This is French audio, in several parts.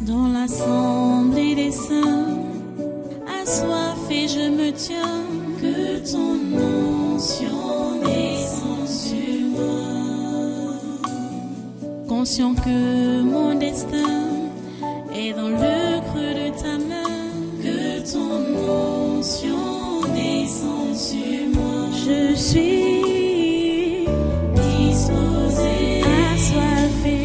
Dans l'assemblée des saints, assoiffé je me tiens, que ton onction descende sur moi. Conscient que mon destin est dans le creux de ta main, que ton onction descende sur moi. Je suis disposé, assoiffé,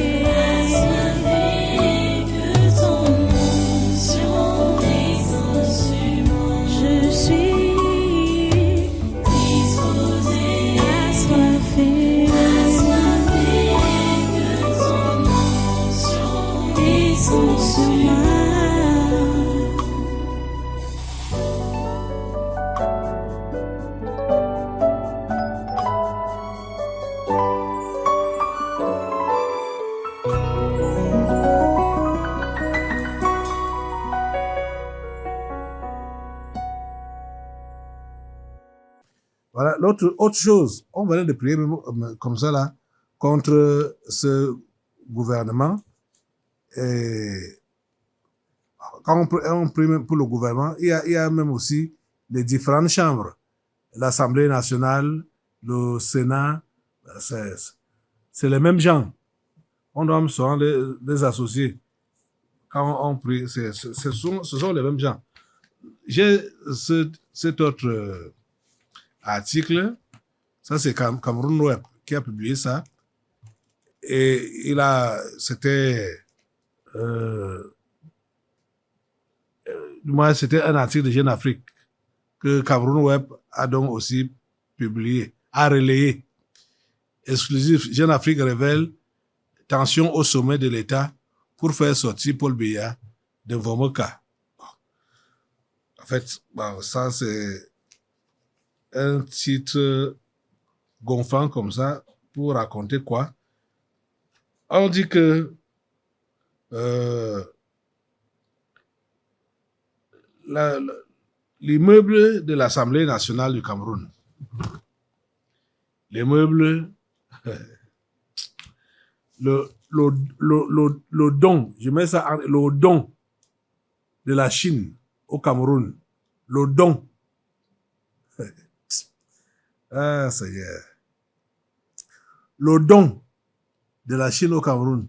que ton onction descende sur moi. Je suis disposé, assoiffé, que ton onction descende sur moi. Voilà, autre chose, on venait de prier comme ça là, contre ce gouvernement. Et quand on prie même pour le gouvernement, il y a même aussi les différentes chambres. L'Assemblée nationale, le Sénat, c'est les mêmes gens. On doit souvent les associer. Quand on prie, ce sont les mêmes gens. J'ai cet autre article, ça c'est Cameroun Web qui a publié ça, et c'était un article de Jeune Afrique que Cameroun Web a donc aussi publié, a relayé. Exclusif, Jeune Afrique révèle tension au sommet de l'État pour faire sortir Paul Biya de Vomoka. En fait, ça c'est un titre gonflant comme ça pour raconter quoi? On dit que l'immeuble de l'Assemblée nationale du Cameroun, l'immeuble, le don, je mets ça, le don de la Chine au Cameroun, le don. Ah, ça y est. Le don de la Chine au Cameroun.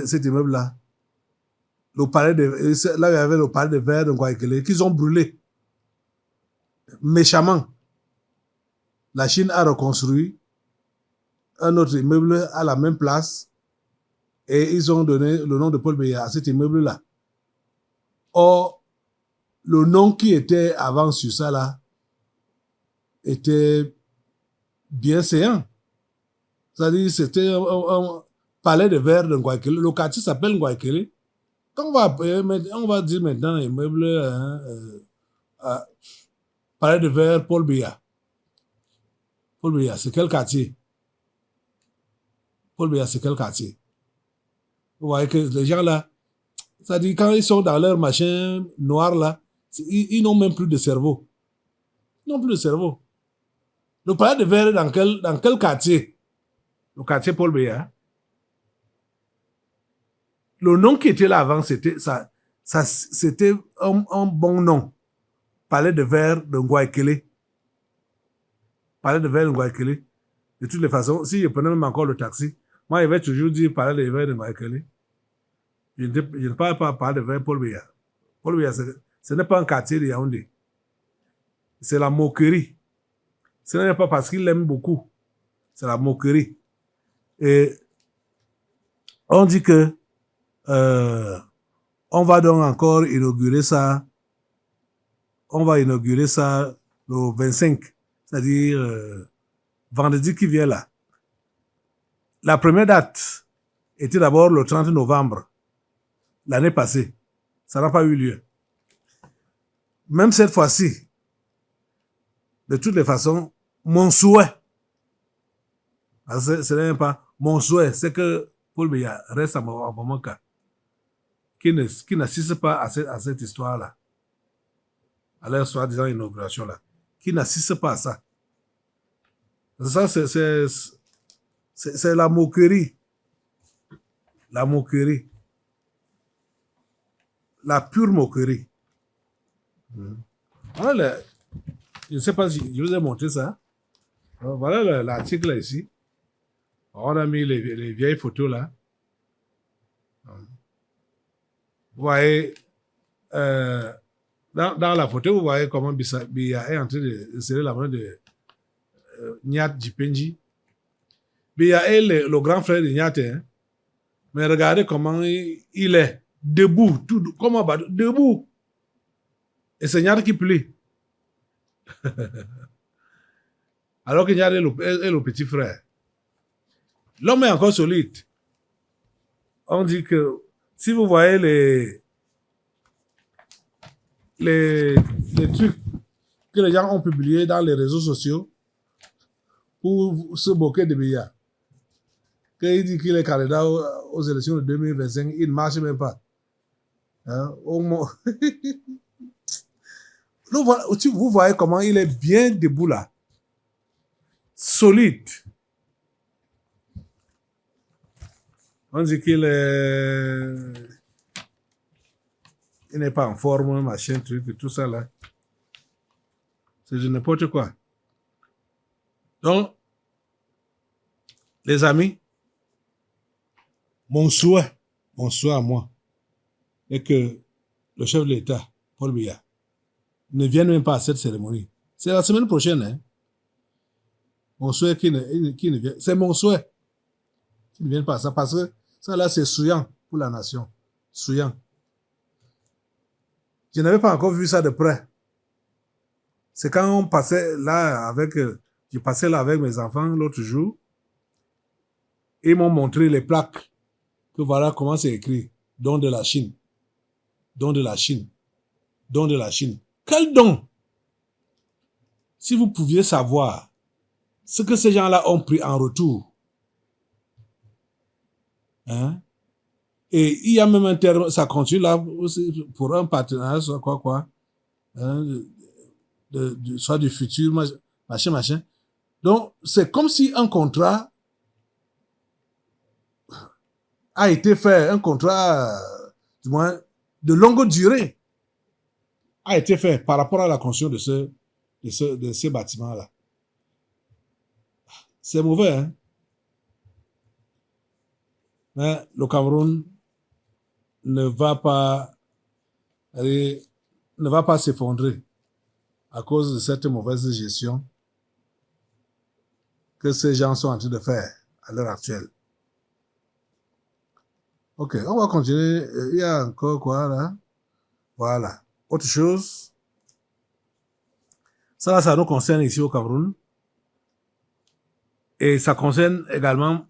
Cet immeuble-là. Là, il y avait le palais de verre de Ngouaikele qu'ils ont brûlé. Méchamment. La Chine a reconstruit un autre immeuble à la même place et ils ont donné le nom de Paul Biya à cet immeuble-là. Or, le nom qui était avant sur ça là était bien séant. C'est-à-dire c'était un palais de verre de Ngouaikele. Le quartier s'appelle Ngouaikele. Quand on va dire maintenant immeuble palais de verre Paul Biya. Paul Biya, c'est quel quartier? Paul Biya, c'est quel quartier? Vous voyez que les gens là, c'est-à-dire quand ils sont dans leur machin noir là, ils n'ont même plus de cerveau. Ils n'ont plus de cerveau. Le palais de verre dans quel quartier? Le quartier Paul Biya. Le nom qui était là avant, c'était un bon nom. Palais de verre de Ngouaikele. Palais de verre de Ngouaikele. De toutes les façons, si je prenais même encore le taxi, moi, il va toujours dire palais de verre de Ngouaikele. Je ne parle pas palais de verre Paul Biya. Paul Biya, ce n'est pas un quartier de Yaoundé. C'est la moquerie. Ce n'est pas parce qu'il l'aime beaucoup. C'est la moquerie. Et on dit que on va donc encore inaugurer ça. On va inaugurer ça le 25, c'est-à-dire vendredi qui vient là. La première date était d'abord le 30 novembre, l'année passée. Ça n'a pas eu lieu. Même cette fois-ci, de toutes les façons, mon souhait, ce n'est pas mon souhait, c'est que Paul Biya reste à Vomoka, qui n'assiste pas à cette histoire-là, à leur soi-disant inauguration-là, qui n'assiste pas à ça. Ça, c'est la moquerie. La moquerie. la pure moquerie. Voilà, je ne sais pas si je vous ai montré ça. Voilà l'article ici. On a mis les vieilles photos là. Vous voyez, dans la photo, vous voyez comment Biya est en train de serrer la main de Nyat Jipenji. Biya est le grand frère de Nyat. Hein. Mais regardez comment il est debout, comment debout. Et c'est Nyat qui plie. Alors que Nyat est le petit frère. L'homme est encore solide. On dit que si vous voyez les trucs que les gens ont publiés dans les réseaux sociaux pour se moquer de Biya, qu'il dit qu'il est candidat aux élections de 2025, il ne marche même pas. Hein? Vous voyez comment il est bien debout là. Solide. On dit qu'il n'est pas en forme, machin, truc, et tout ça là. C'est de n'importe quoi. Donc, les amis, mon souhait à moi, est que le chef de l'État, Paul Biya, ne vienne même pas à cette cérémonie. C'est la semaine prochaine, hein. Mon souhait qu'il ne vienne. C'est mon souhait qu'il ne vienne pas à ça, parce que ça là, c'est souillant pour la nation. Souillant. Je n'avais pas encore vu ça de près. C'est quand on passait là je passais là avec mes enfants l'autre jour, et ils m'ont montré les plaques, que voilà comment c'est écrit. Don de la Chine. Don de la Chine. Don de la Chine. Quel don? Si vous pouviez savoir ce que ces gens-là ont pris en retour. Hein? Et il y a même un terme, ça continue là, pour un partenariat, soit quoi, hein, soit du futur, machin. Donc, c'est comme si un contrat a été fait, un contrat, du moins, de longue durée, a été fait par rapport à la construction de ces bâtiments-là. C'est mauvais, hein? Mais le Cameroun ne va pas s'effondrer à cause de cette mauvaise gestion que ces gens sont en train de faire à l'heure actuelle. Ok, on va continuer. Il y a encore quoi là? Voilà. Autre chose. Ça nous concerne ici au Cameroun. Et ça concerne également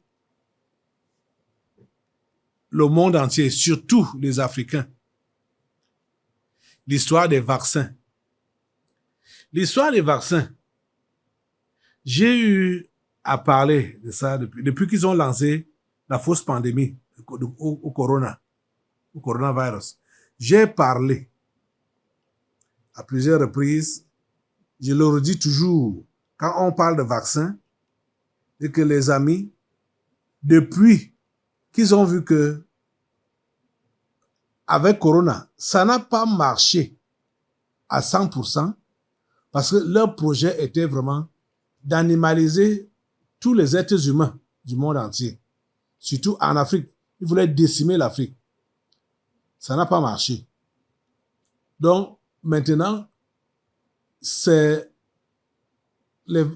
le monde entier, surtout les Africains. L'histoire des vaccins. L'histoire des vaccins. J'ai eu à parler de ça depuis qu'ils ont lancé la fausse pandémie au coronavirus. J'ai parlé à plusieurs reprises. Je le redis toujours, quand on parle de vaccins, et que les amis, depuis qu'ils ont vu que avec Corona, ça n'a pas marché à 100%, parce que leur projet était vraiment d'animaliser tous les êtres humains du monde entier, surtout en Afrique. Ils voulaient décimer l'Afrique. Ça n'a pas marché. Donc, maintenant, c'est les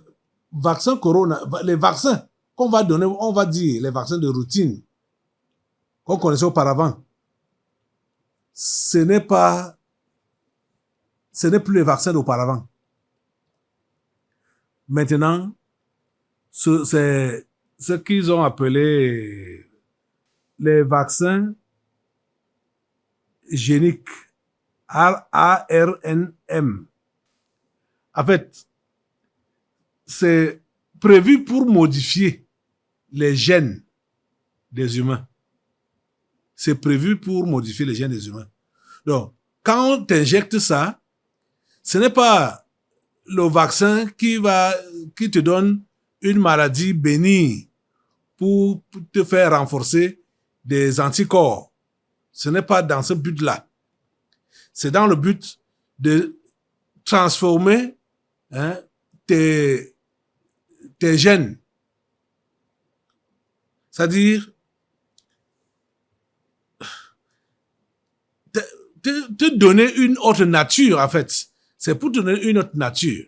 vaccins Corona, les vaccins qu'on va donner, on va dire les vaccins de routine qu'on connaissait auparavant. Ce n'est plus les vaccins d'auparavant. Maintenant, c'est ce qu'ils ont appelé les vaccins géniques, ARNM. En fait, c'est prévu pour modifier les gènes des humains. C'est prévu pour modifier les gènes des humains. Donc, quand on t'injecte ça, ce n'est pas le vaccin qui te donne une maladie bénigne pour te faire renforcer des anticorps. Ce n'est pas dans ce but-là. c'est dans le but de transformer tes gènes. C'est-à-dire, te donner une autre nature, en fait. C'est pour te donner une autre nature.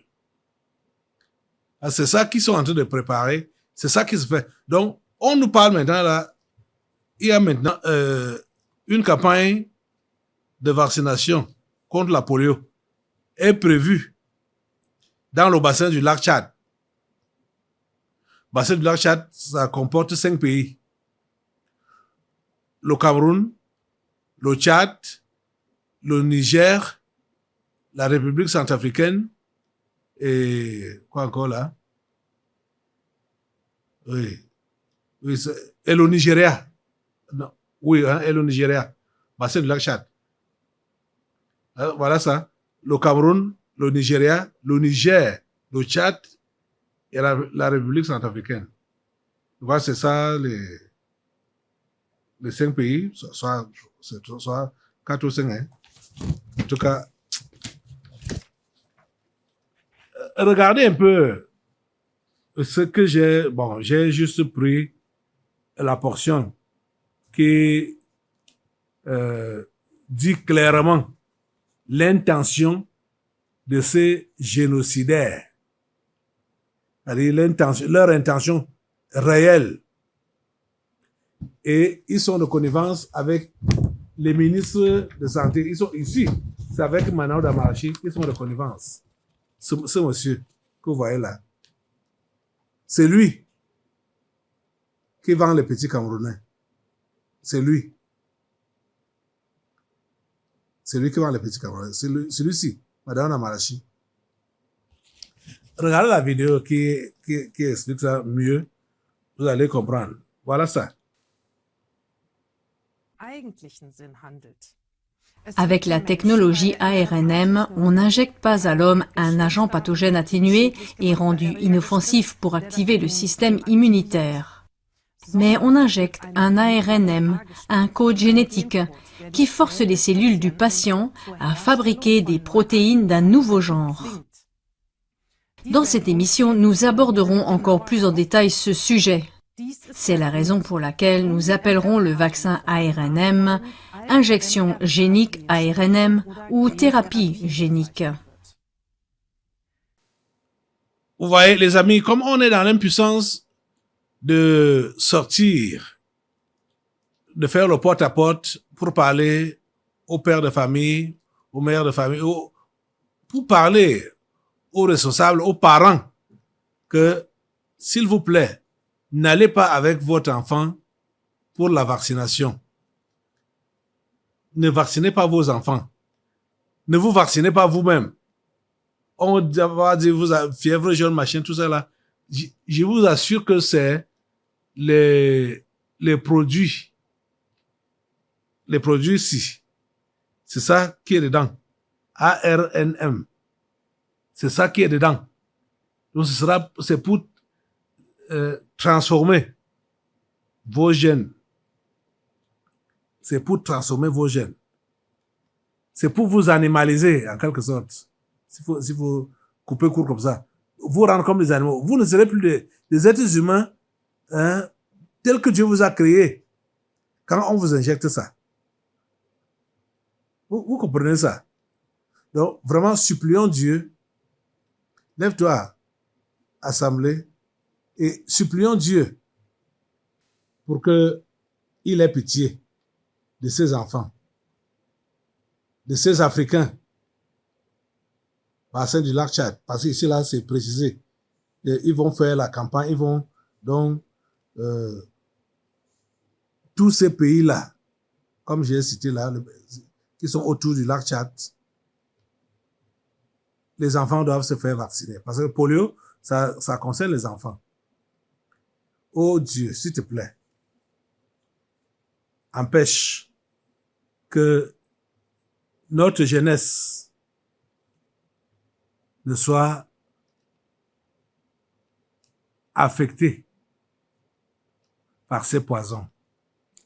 C'est ça qu'ils sont en train de préparer. C'est ça qui se fait. Donc, on nous parle maintenant, là, il y a maintenant une campagne de vaccination contre la polio est prévue dans le bassin du lac Tchad. Le bassin du lac Tchad, ça comporte 5 pays. Le Cameroun, le Tchad, le Niger, la République centrafricaine et quoi encore là? Oui. Et le Nigeria. Non. Oui, et le Nigeria. Bassin du lac Tchad. Voilà ça. Le Cameroun, le Nigeria, le Niger, le Tchad et la République centrafricaine. Voilà, c'est ça les 5 pays, soit 4 ou 5. En tout cas, regardez un peu ce que j'ai. Bon, j'ai juste pris la portion qui dit clairement l'intention de ces génocidaires. C'est-à-dire leur intention réelle. Et ils sont de connivence avec les ministres de santé. Ils sont ici. C'est avec Manao Damarachi qu'ils sont de connivence. Ce monsieur que vous voyez là. C'est lui qui vend les petits Camerounais. C'est lui. C'est lui qui vend les petits Camerounais. C'est celui-ci, Madame Damarachi. Regardez la vidéo qui explique ça mieux. Vous allez comprendre. Voilà ça. Avec la technologie ARNM, on n'injecte pas à l'homme un agent pathogène atténué et rendu inoffensif pour activer le système immunitaire. Mais on injecte un ARNM, un code génétique, qui force les cellules du patient à fabriquer des protéines d'un nouveau genre. Dans cette émission, nous aborderons encore plus en détail ce sujet. C'est la raison pour laquelle nous appellerons le vaccin ARNM injection génique ARNM ou thérapie génique. Vous voyez, les amis, comme on est dans l'impuissance de sortir, de faire le porte-à-porte pour parler aux pères de famille, aux mères de famille, pour parler aux responsables, aux parents, que, s'il vous plaît, n'allez pas avec votre enfant pour la vaccination. Ne vaccinez pas vos enfants. Ne vous vaccinez pas vous-même. On va dire, vous avez fièvre jaune, machin, tout ça là. Je vous assure que c'est les produits. Les produits ici. C'est ça qui est dedans. ARNM. C'est ça qui est dedans. Donc c'est pour transformer vos gènes. C'est pour transformer vos gènes. C'est pour vous animaliser, en quelque sorte. Si vous coupez court comme ça. Vous rendre comme des animaux. Vous ne serez plus des êtres humains tels que Dieu vous a créés quand on vous injecte ça. Vous comprenez ça? Donc, vraiment, supplions Dieu. Lève-toi, assemblée, et supplions Dieu pour qu'il ait pitié de ses enfants, de ces Africains, bassin du lac Tchad, parce qu'ici, là, c'est précisé. Et ils vont faire la campagne, ils vont, donc, tous ces pays-là, comme j'ai cité là, qui sont autour du lac Tchad, les enfants doivent se faire vacciner. Parce que le polio, ça concerne les enfants. Oh Dieu, s'il te plaît, empêche que notre jeunesse ne soit affectée par ces poisons.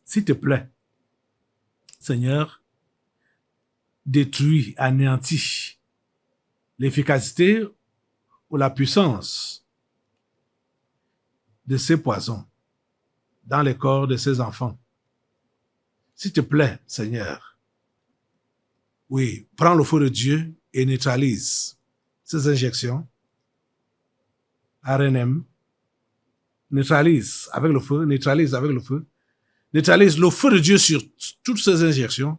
S'il te plaît, Seigneur, détruit, anéantit l'efficacité ou la puissance de ces poisons dans les corps de ces enfants. S'il te plaît, Seigneur, oui, prends le feu de Dieu et neutralise ces injections. RNM, neutralise avec le feu, neutralise avec le feu, neutralise le feu de Dieu sur toutes ces injections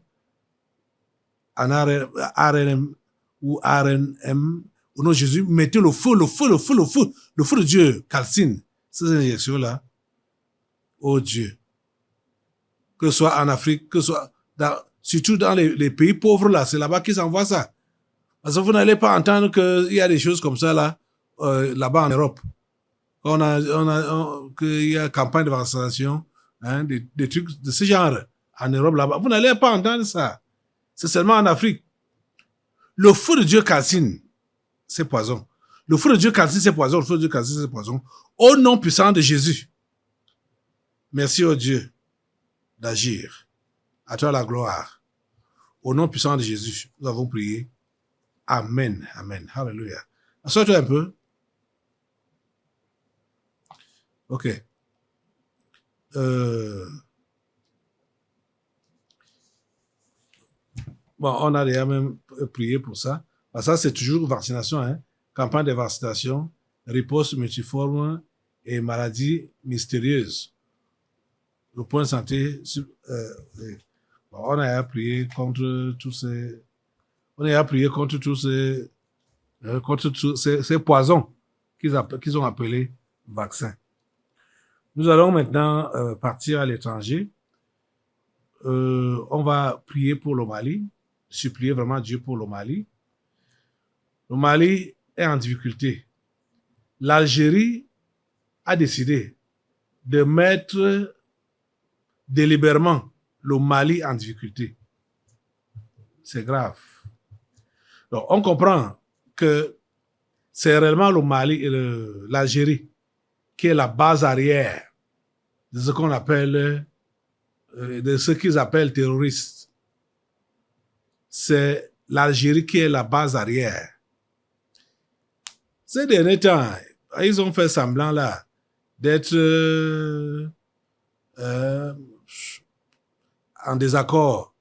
en RNM ou RNM. Au nom de Jésus, mettez le feu, le feu, le feu, le feu, le feu de Dieu calcine ces injections-là. Oh Dieu. Que ce soit en Afrique, que ce soit surtout dans les pays pauvres là, c'est là-bas qu'ils envoient ça. Parce que vous n'allez pas entendre qu'il y a des choses comme ça là, là-bas en Europe. Qu'il y a campagne de vaccination, hein, des trucs de ce genre en Europe là-bas. Vous n'allez pas entendre ça. C'est seulement en Afrique. Le feu de Dieu calcine ces poisons. Le feu de Dieu calcine ces poisons. Le feu de Dieu calcine ces poisons. Au nom puissant de Jésus. Merci au Dieu d'agir. À toi la gloire. Au nom puissant de Jésus, nous avons prié. Amen. Amen. Alléluia. Assois-toi un peu. OK. Bon, on a déjà même prié pour ça. Ça, c'est toujours vaccination, hein. Campagne de vaccination, riposte multiforme et maladies mystérieuses. Le point de santé, bon, on a prié contre tous ces, ces poisons qu'ils ont appelés vaccins. Nous allons maintenant partir à l'étranger. On va prier pour le Mali, supplier vraiment Dieu pour le Mali. Le Mali est en difficulté. L'Algérie a décidé de mettre délibérément le Mali en difficulté. C'est grave. Donc, on comprend que c'est réellement le Mali et l'Algérie qui est la base arrière de ce qu'on appelle, de ce qu'ils appellent terroristes. C'est l'Algérie qui est la base arrière. Ces derniers temps, ils ont fait semblant là d'être en désaccord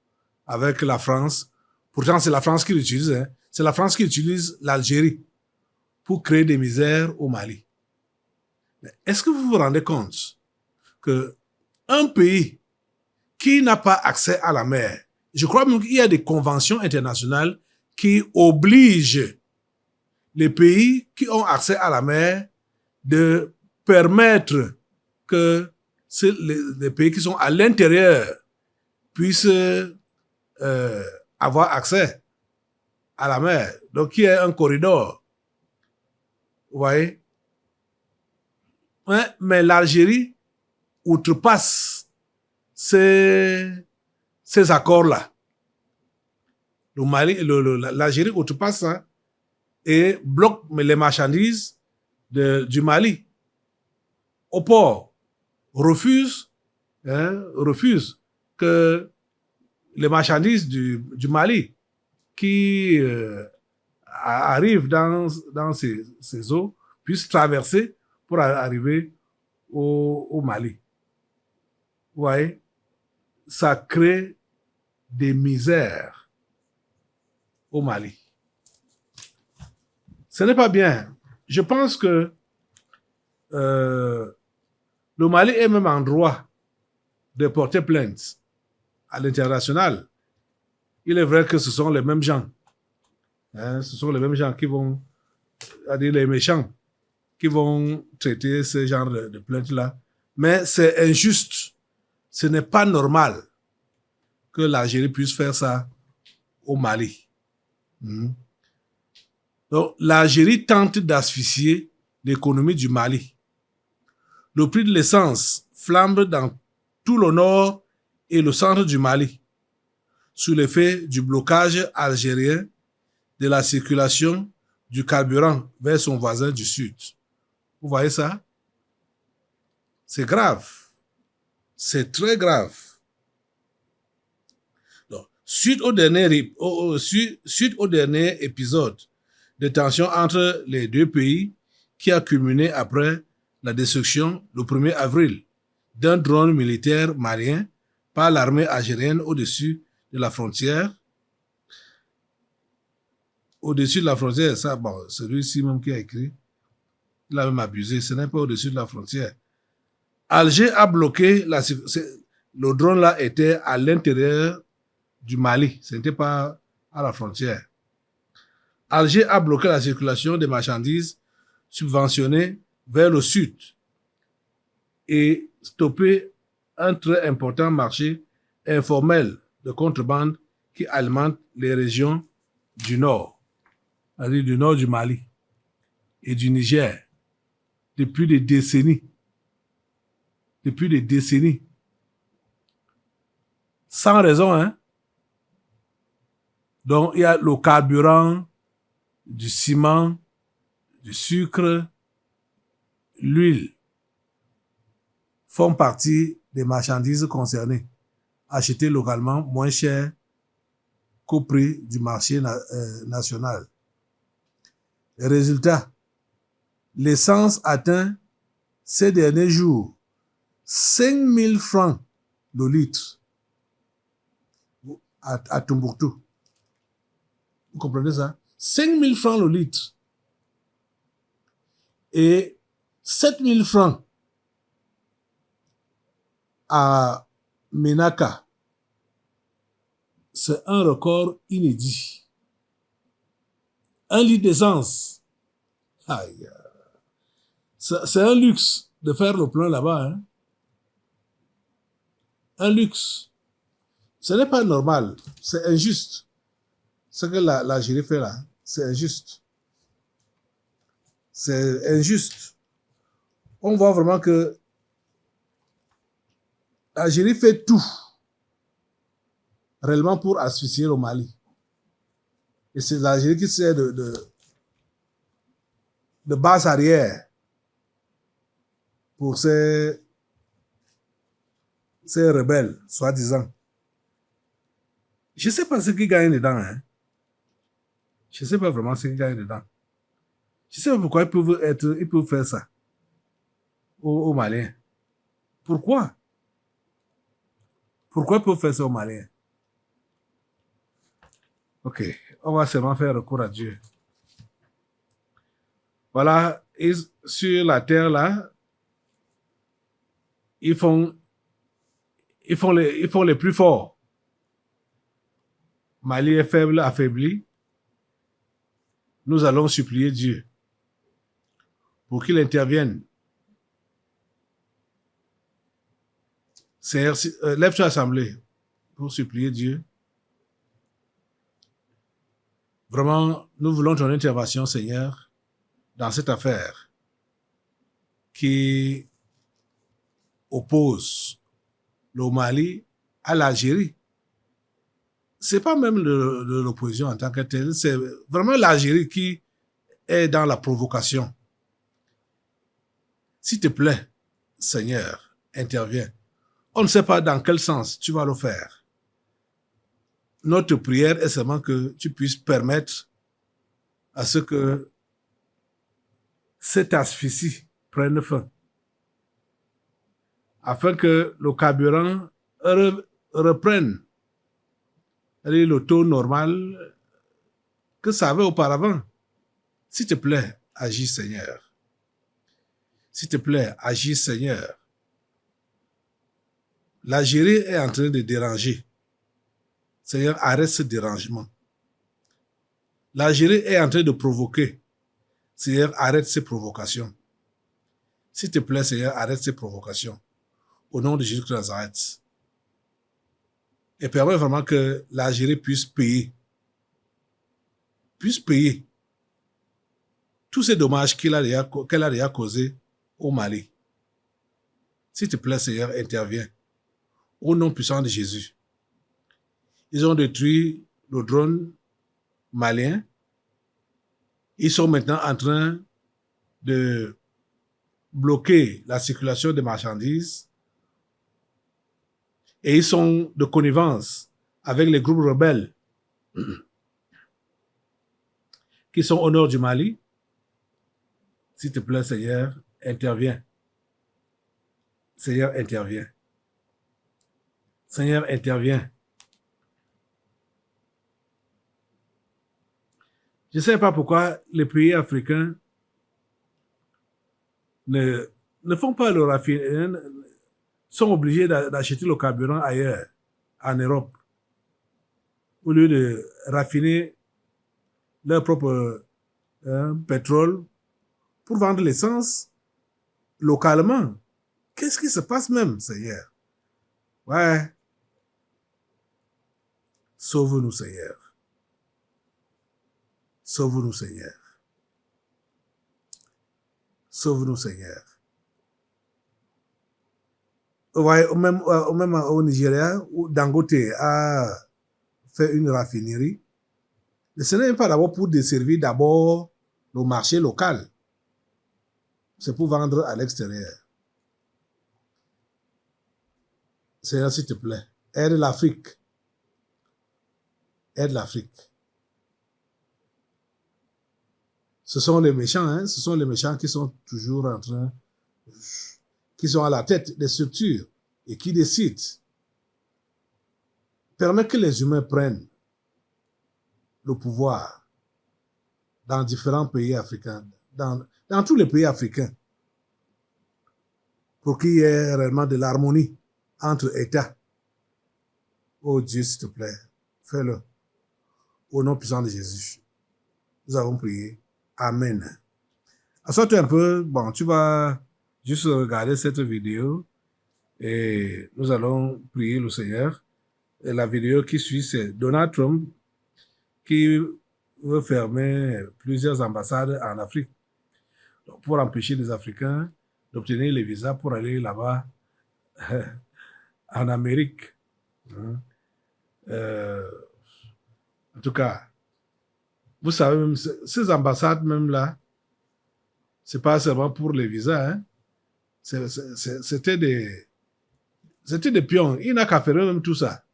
avec la France. Pourtant, c'est la France qui l'utilise. Hein. C'est la France qui utilise l'Algérie pour créer des misères au Mali. Mais est-ce que vous vous rendez compte que un pays qui n'a pas accès à la mer, je crois même qu'il y a des conventions internationales qui obligent les pays qui ont accès à la mer de permettre que les pays qui sont à l'intérieur puissent avoir accès à la mer. Donc, il y a un corridor. Vous voyez? Ouais, mais l'Algérie outrepasse ces accords-là. Le Mali, l'Algérie outrepasse ça et bloque les marchandises du Mali au port. Refuse que les marchandises du Mali qui arrivent dans ces eaux puissent traverser pour arriver au Mali. Vous voyez, ça crée des misères au Mali. Ce n'est pas bien. Je pense que le Mali est même en droit de porter plainte à l'international. Il est vrai que ce sont les mêmes gens. Hein, ce sont les mêmes gens qui vont, c'est-à-dire les méchants, qui vont traiter ce genre de plainte-là. Mais c'est injuste. Ce n'est pas normal que l'Algérie puisse faire ça au Mali. Donc, l'Algérie tente d'asphyxier l'économie du Mali. Le prix de l'essence flambe dans tout le nord et le centre du Mali, sous l'effet du blocage algérien de la circulation du carburant vers son voisin du sud. Vous voyez ça? C'est grave. C'est très grave. Donc, Suite au dernier épisode de tension entre les deux pays qui a culminé après la destruction le 1er avril d'un drone militaire malien par l'armée algérienne au-dessus de la frontière. Au-dessus de la frontière, ça, bon, celui-ci même qui a écrit, il a même abusé, ce n'est pas au-dessus de la frontière. Alger a bloqué, le drone là était à l'intérieur du Mali, ce n'était pas à la frontière. Alger a bloqué la circulation des marchandises subventionnées vers le sud et stoppé un très important marché informel de contrebande qui alimente les régions du nord, c'est-à-dire du nord du Mali et du Niger, depuis des décennies. Depuis des décennies. Sans raison, hein. Donc, il y a le carburant, du ciment, du sucre, l'huile font partie des marchandises concernées, achetées localement moins cher qu'au prix du marché national. Résultat, l'essence atteint ces derniers jours 5 000 francs le litre à Tombouctou. Vous comprenez ça? 5 000 francs le litre. Et 7 000 francs à Ménaka. C'est un record inédit. 1 litre d'essence. Aïe. C'est un luxe de faire le plein là-bas. Hein? Un luxe. Ce n'est pas normal. C'est injuste. Ce que l'Algérie fait là, c'est injuste. C'est injuste. On voit vraiment que l'Algérie fait tout réellement pour asphyxier le Mali. Et c'est l'Algérie qui sert de base arrière pour ces rebelles, soi-disant. Je ne sais pas ce qui gagne dedans. Hein. Je ne sais pas vraiment ce qui gagne dedans. Je ne sais pas pourquoi ils peuvent faire ça aux Maliens. Pourquoi? Pourquoi ils peuvent faire ça aux Maliens? Ok, on va seulement faire recours à Dieu. Voilà, sur la terre là, ils font les plus forts. Mali est faible, affaibli. Nous allons supplier Dieu pour qu'il intervienne. Lève-toi assemblée pour supplier Dieu. Vraiment, nous voulons ton intervention, Seigneur, dans cette affaire qui oppose le Mali à l'Algérie. C'est pas même l'opposition en tant que telle, c'est vraiment l'Algérie qui est dans la provocation. S'il te plaît, Seigneur, interviens. On ne sait pas dans quel sens tu vas le faire. Notre prière est seulement que tu puisses permettre à ce que cette asphyxie prenne fin. Afin que le carburant reprenne le taux normal que ça avait auparavant. S'il te plaît, agis Seigneur. S'il te plaît, agis Seigneur. L'Algérie est en train de déranger. Seigneur, arrête ce dérangement. L'Algérie est en train de provoquer. Seigneur, arrête ces provocations. S'il te plaît, Seigneur, arrête ces provocations. Au nom de Jésus-Christ de Nazareth. Et permet vraiment que l'Algérie puisse payer. Tous ces dommages qu'elle a déjà causés au Mali. S'il te plaît, Seigneur, interviens. Au nom puissant de Jésus. Ils ont détruit le drone malien. Ils sont maintenant en train de bloquer la circulation des marchandises. Et ils sont de connivence avec les groupes rebelles qui sont au nord du Mali, s'il te plaît, Seigneur, interviens. Seigneur, interviens. Seigneur, interviens. Je ne sais pas pourquoi les pays africains ne font pas le raffinement, sont obligés d'acheter le carburant ailleurs, en Europe, au lieu de raffiner leur propre pétrole pour vendre l'essence localement. Qu'est-ce qui se passe même, Seigneur? Ouais. Sauve-nous, Seigneur. Sauve-nous, Seigneur. Sauve-nous, Seigneur. Ouais, même au Nigeria, où Dangote a fait une raffinerie, ce n'est pas d'abord pour desservir d'abord le marché local. C'est pour vendre à l'extérieur. Seigneur, s'il te plaît, aide l'Afrique. Aide l'Afrique. Ce sont les méchants, hein? Ce sont les méchants qui sont toujours en train, qui sont à la tête des structures et qui décident. Permet que les humains prennent le pouvoir dans différents pays africains, dans tous les pays africains, pour qu'il y ait réellement de l'harmonie entre États. Oh Dieu, s'il te plaît, fais-le. Au nom puissant de Jésus, nous avons prié. Amen. Assois-toi un peu, bon, tu vas juste regarder cette vidéo et nous allons prier le Seigneur. Et la vidéo qui suit, c'est Donald Trump qui veut fermer plusieurs ambassades en Afrique. Donc, pour empêcher les Africains d'obtenir les visas pour aller là-bas en Amérique. En tout cas, vous savez, même, ces ambassades même là, c'est pas seulement pour les visas, hein. C'était des pions. Il n'a qu'à faire même tout ça.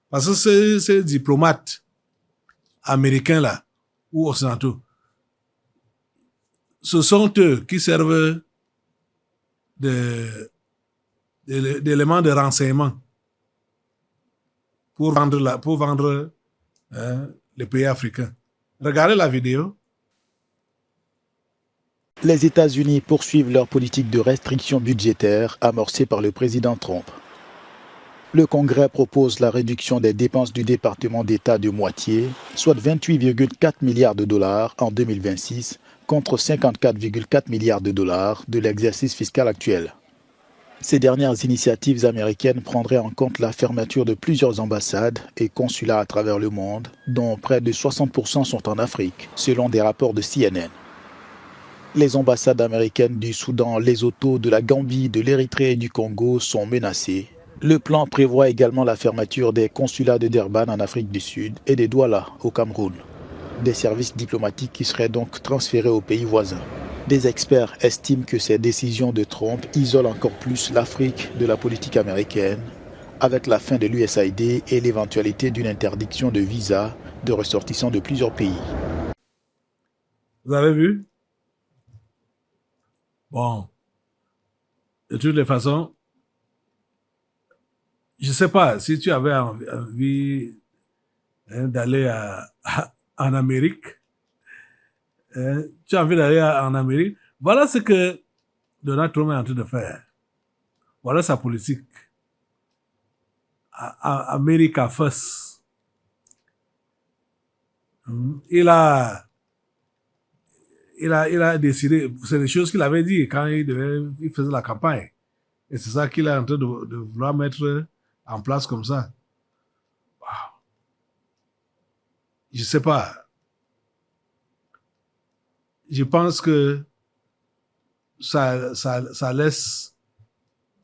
Parce que ces diplomates américains là, ou occidentaux, ce sont eux qui servent d'éléments de renseignement pour vendre les pays africains. Regardez la vidéo. Les États-Unis poursuivent leur politique de restriction budgétaire amorcée par le président Trump. Le Congrès propose la réduction des dépenses du département d'État de moitié, soit 28,4 milliards de dollars en 2026 contre 54,4 milliards de dollars de l'exercice fiscal actuel. Ces dernières initiatives américaines prendraient en compte la fermeture de plusieurs ambassades et consulats à travers le monde, dont près de 60% sont en Afrique, selon des rapports de CNN. Les ambassades américaines du Soudan, Lesotho, de la Gambie, de l'Érythrée et du Congo sont menacées. Le plan prévoit également la fermeture des consulats de Durban en Afrique du Sud et de Douala au Cameroun. Des services diplomatiques qui seraient donc transférés aux pays voisins. Des experts estiment que ces décisions de Trump isolent encore plus l'Afrique de la politique américaine, avec la fin de l'USAID et l'éventualité d'une interdiction de visa de ressortissants de plusieurs pays. Vous avez vu? Bon. De toutes les façons, je ne sais pas si tu avais envie d'aller en Amérique. Tu as envie d'aller en Amérique. Voilà ce que Donald Trump est en train de faire. Voilà sa politique. America First. Il a décidé, c'est des choses qu'il avait dit quand il faisait la campagne. Et c'est ça qu'il est en train de vouloir mettre en place comme ça. Wow. Je sais pas. Je pense que ça laisse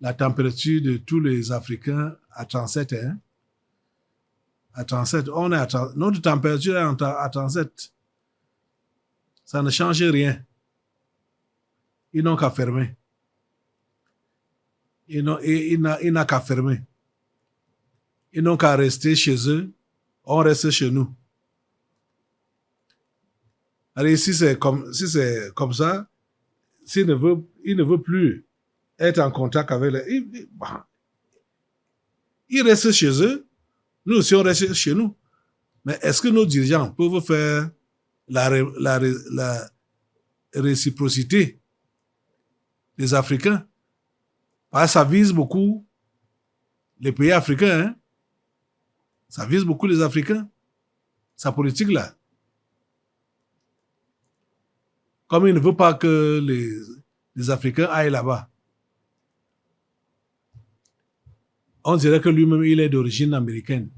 la température de tous les Africains à 37. Hein? À 37. Notre température est à 37. Ça ne change rien. Ils n'ont qu'à fermer. Il n'a qu'à fermer. ils n'ont qu'à rester chez eux, on reste chez nous. Allez, si c'est comme ça, il ne veut plus être en contact avec les... Ils restent chez eux, nous aussi on reste chez nous. Mais est-ce que nos dirigeants peuvent faire la réciprocité des Africains? Parce que ça vise beaucoup les pays africains. Hein? Ça vise beaucoup les Africains, sa politique-là. Comme il ne veut pas que les Africains aillent là-bas. On dirait que lui-même, il est d'origine américaine.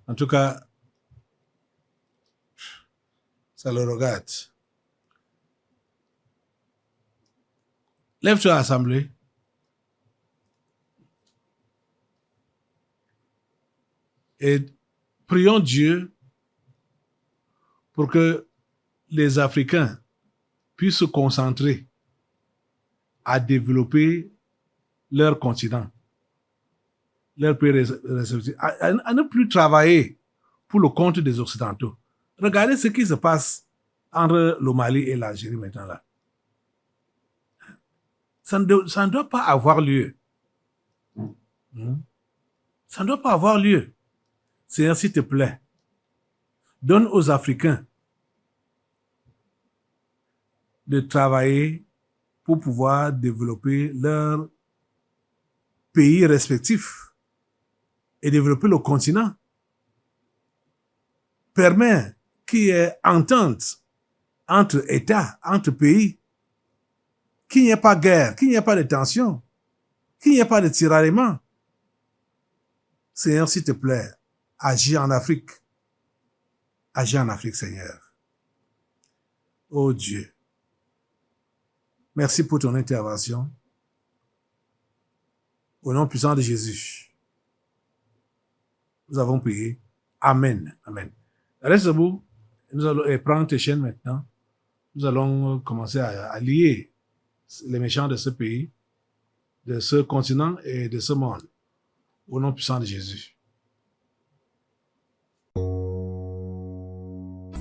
En tout cas, ça le regarde. Lève-toi à l'Assemblée. Et prions Dieu pour que les Africains puissent se concentrer à développer leur continent, leur pays respectif, à ne plus travailler pour le compte des Occidentaux. Regardez ce qui se passe entre le Mali et l'Algérie maintenant là. Ça ne doit pas avoir lieu. Ça ne doit pas avoir lieu. Seigneur, s'il te plaît, donne aux Africains de travailler pour pouvoir développer leur pays respectifs et développer le continent. Permet qu'il y ait entente entre États, entre pays, qu'il n'y ait pas de guerre, qu'il n'y ait pas de tension, qu'il n'y ait pas de tiraillement. Seigneur, s'il te plaît, agis en Afrique. Agis en Afrique, Seigneur. Oh Dieu, merci pour ton intervention. Au nom puissant de Jésus, nous avons prié. Amen. Amen. Reste debout. Nous allons prendre tes chaînes maintenant. Nous allons commencer à lier les méchants de ce pays, de ce continent et de ce monde. Au nom puissant de Jésus.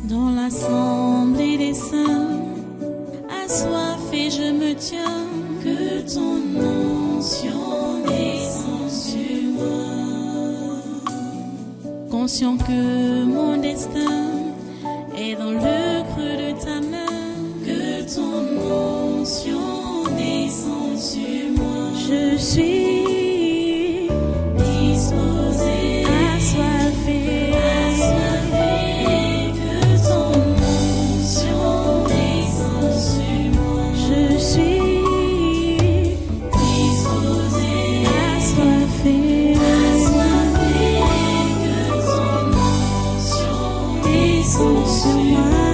Dans l'assemblée des saints, assoiffé je me tiens, que ton onction descende sur moi. Conscient que mon destin est dans le creux de ta main, que ton onction descende sur moi. Je suis disposé, assoiffé. Sur moi.